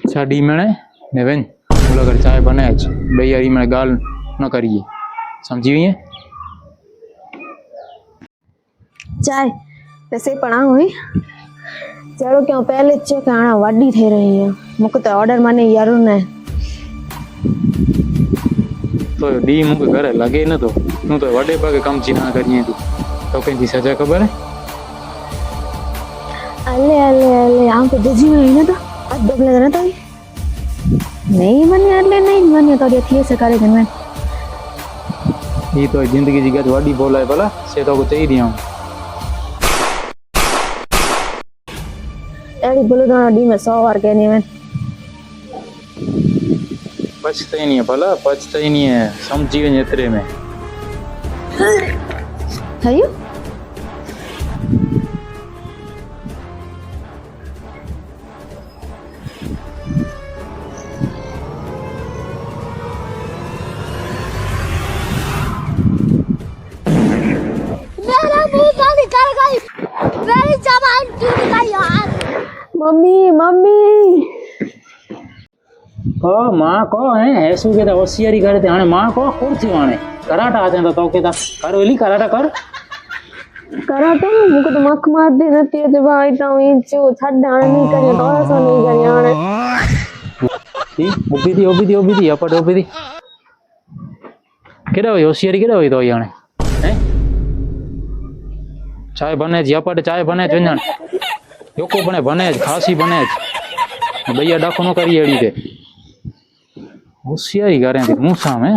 साड़ी मैंने नेवेन बोला कर चाय बनाए भैया मैं गाल न करिए समझी हुई है चाय वैसे पढ़ा हुई चलो क्यों पहले चे खाना वाडी थे रही है मुझे तो ऑर्डर माने यारो ने तो डी मुझे घर लगे न तो तू तो वडे पाके कम चिन्हा करिए तू तो कहीं सजा खबर है अले अले अले आम तो जजी में ना तो आज दोगले ना तो नहीं बने अले नहीं बने तो ये थी से करे जन ये तो जिंदगी जी गज वाडी बोला है भला से तो को चाहिए दिया हूं एडी बोलो तो डी में 100 बार कहनी मैं पछता ही नहीं है भला पछता ही नहीं है समझी गए इतरे में है यू मेरा मुंह तो निकल गई मेरी जबान टूट गई यार मम्मी मम्मी को मां को है ऐसू के होशियारी करे थे हाने मां को कौन थी हाने कराटा आ जाता तो के ता कर ओली कराटा कर करा तो मुझे तो मख मार दे न ते जब आई तो इंचो छड़ नहीं करे थोड़ा सा नहीं करे आने ती ओबी दी अपट ओबी दी केड़ा होई होशियारी केड़ा होई तो याने हैं चाय बने जी अपट चाय बने जणन योको बने बने खासी बने भैया डाको न करी एड़ी ते होशियारी करे थी मुंह सामे